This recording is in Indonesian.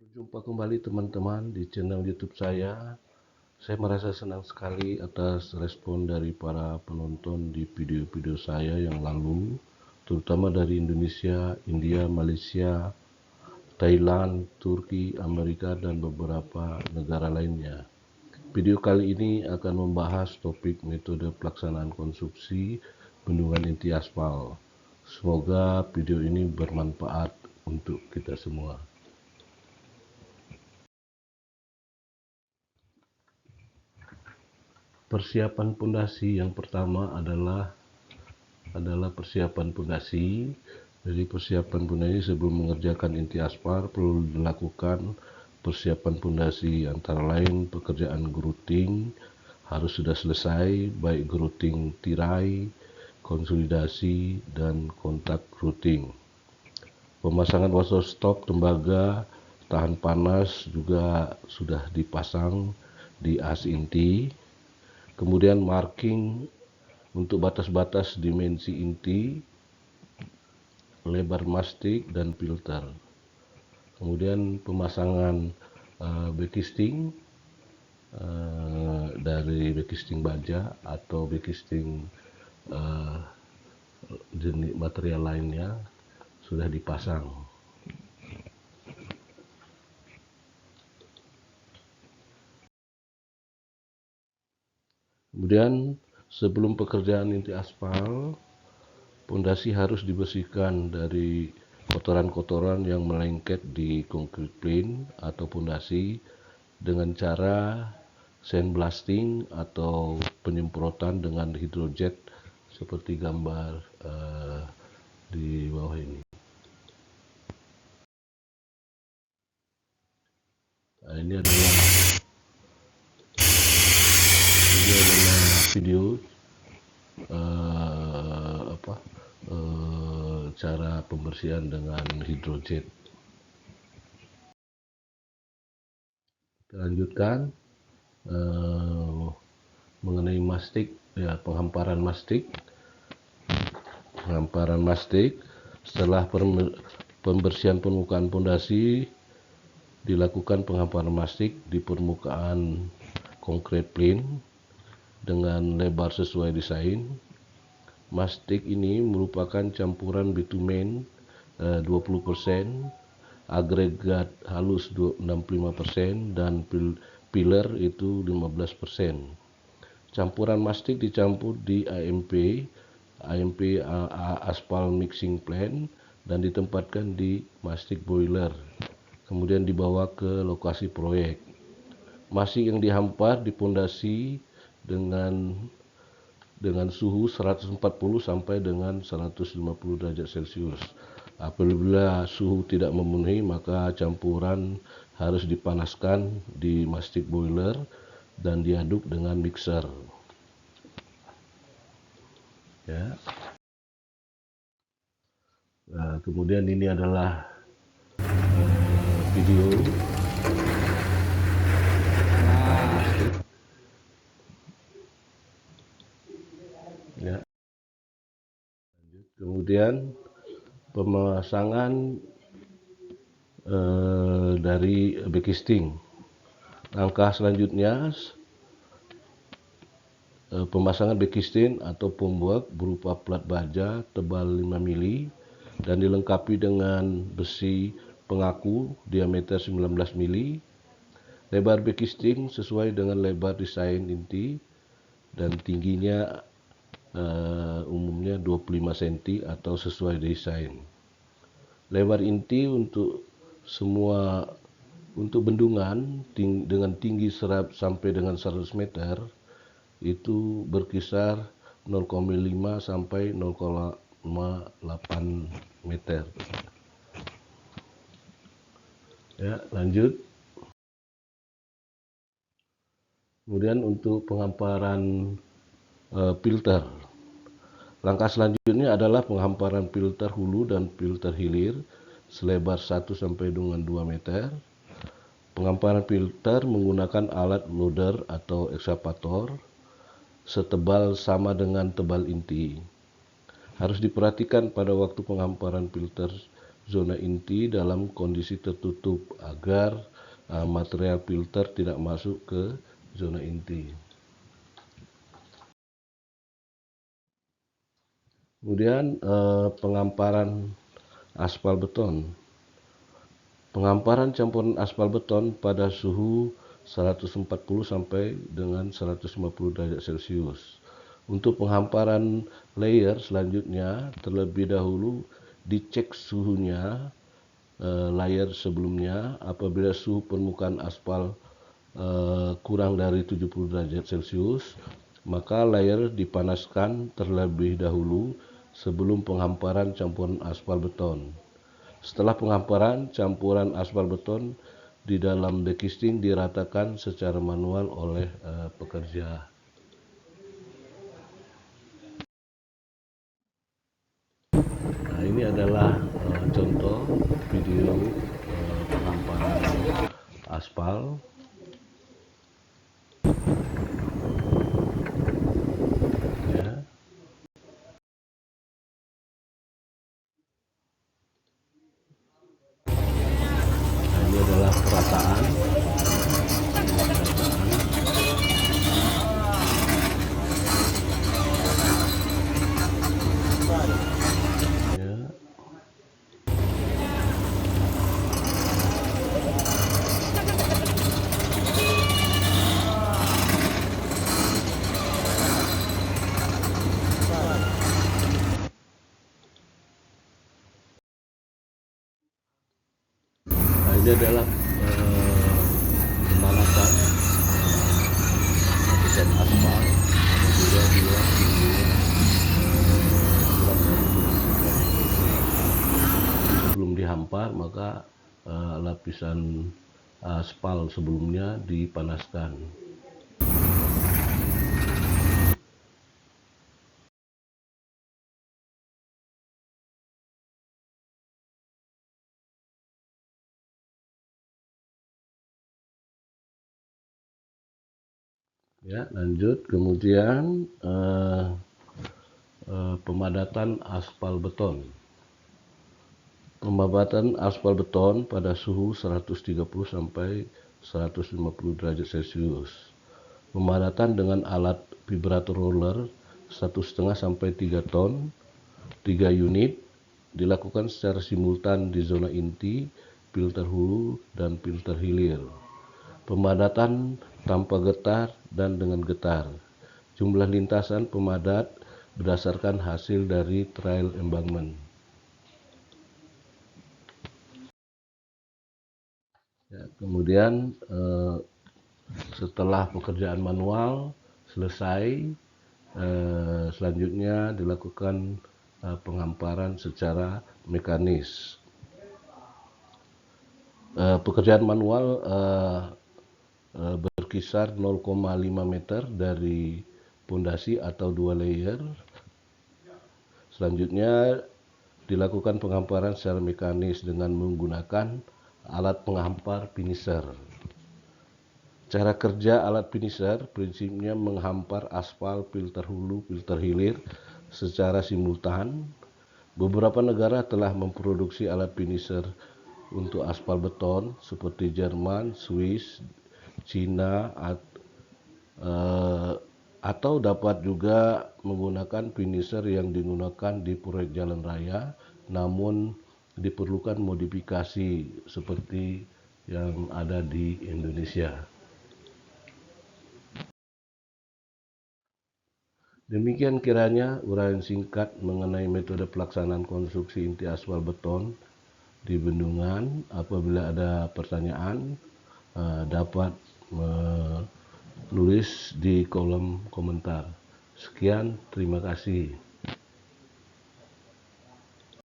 Jumpa kembali teman-teman di channel YouTube saya. Saya merasa senang sekali atas respon dari para penonton di video-video saya yang lalu, terutama dari Indonesia, India, Malaysia, Thailand, Turki, Amerika, dan beberapa negara lainnya. Video kali ini akan membahas topik metode pelaksanaan konstruksi bendungan inti aspal. Semoga video ini bermanfaat untuk kita semua. Persiapan pondasi yang pertama adalah persiapan pondasi. Jadi persiapan pondasi sebelum mengerjakan inti aspal perlu dilakukan persiapan pondasi, antara lain pekerjaan grouting harus sudah selesai, baik grouting tirai, konsolidasi, dan kontak routing. Pemasangan water stop tembaga tahan panas juga sudah dipasang di as inti. Kemudian marking untuk batas-batas dimensi inti, lebar mastik, dan filter. Kemudian pemasangan backcasting dari backcasting baja atau backcasting jenis material lainnya sudah dipasang. Kemudian sebelum pekerjaan inti aspal, pondasi harus dibersihkan dari kotoran-kotoran yang melengket di concrete plane atau pondasi dengan cara sandblasting atau penyemprotan dengan hidrojet seperti gambar di bawah ini. Nah, ini adalah video cara pembersihan dengan hidrojet. Kita lanjutkan mengenai mastik, ya, penghamparan mastik. Setelah pembersihan permukaan pondasi, dilakukan penghamparan mastik di permukaan concrete plane dengan lebar sesuai desain. Mastik ini merupakan campuran bitumen 20%, agregat halus 65%, dan pilar itu 15%. Campuran mastik dicampur di AMP aspal mixing plant dan ditempatkan di mastik boiler, kemudian dibawa ke lokasi proyek. Mastik yang dihampar di pondasi dengan suhu 140 sampai dengan 150 derajat Celcius. Apabila suhu tidak memenuhi, maka campuran harus dipanaskan di mastik boiler dan diaduk dengan mixer. Ya. Nah, kemudian ini adalah video mastik. Ya. Kemudian pemasangan dari backcasting. Langkah selanjutnya pemasangan backcasting atau formwork berupa plat baja tebal 5 mm dan dilengkapi dengan besi pengaku diameter 19 mm. Lebar backcasting sesuai dengan lebar desain inti dan tingginya umumnya 25 cm atau sesuai desain. Lebar inti untuk bendungan dengan tinggi sampai dengan 100 meter itu berkisar 0,5 sampai 0,8 meter. Ya, lanjut. Kemudian untuk penghamparan filter. Langkah selanjutnya adalah penghamparan filter hulu dan filter hilir selebar 1 sampai dengan 2 meter. Penghamparan filter menggunakan alat loader atau ekskavator setebal sama dengan tebal inti. Harus diperhatikan pada waktu penghamparan filter zona inti dalam kondisi tertutup agar material filter tidak masuk ke zona inti. Kemudian pengamparan aspal beton. Pengamparan campuran aspal beton pada suhu 140 sampai dengan 150 derajat Celcius. Untuk penghamparan layer selanjutnya, terlebih dahulu dicek suhunya layer sebelumnya. Apabila suhu permukaan aspal kurang dari 70 derajat Celcius, maka layer dipanaskan terlebih dahulu sebelum penghamparan campuran aspal beton. Setelah penghamparan, campuran aspal beton di dalam dekisting diratakan secara manual oleh pekerja. Nah, ini adalah contoh video penghamparan aspal. Ya. Nah, ini adalah perataan. Nah, ini adalah pemanasan lapisan aspal apabila dia sebelum dihampar, maka lapisan aspal sebelumnya dipanaskan. Ya, lanjut. Kemudian pemadatan aspal beton. Pemadatan aspal beton pada suhu 130 sampai 150 derajat Celcius. Pemadatan dengan alat vibrator roller 1,5 sampai 3 ton, 3 unit, dilakukan secara simultan di zona inti, filter hulu, dan filter hilir. Pemadatan tanpa getar dan dengan getar. Jumlah lintasan pemadat berdasarkan hasil dari trial embankment. Ya, kemudian setelah pekerjaan manual selesai, selanjutnya dilakukan penghamparan secara mekanis. Pekerjaan manual berkisar 0,5 meter dari pondasi atau 2 layer. Selanjutnya dilakukan penghamparan secara mekanis dengan menggunakan alat penghampar finisher. Cara kerja alat finisher prinsipnya menghampar aspal filter hulu, filter hilir secara simultan. Beberapa negara telah memproduksi alat finisher untuk aspal beton seperti Jerman, Swiss, Cina, atau dapat juga menggunakan finisher yang digunakan di proyek jalan raya, namun diperlukan modifikasi seperti yang ada di Indonesia. Demikian kiranya uraian singkat mengenai metode pelaksanaan konstruksi inti aspal beton di bendungan. Apabila ada pertanyaan, dapat menulis di kolom komentar. Sekian, terima kasih.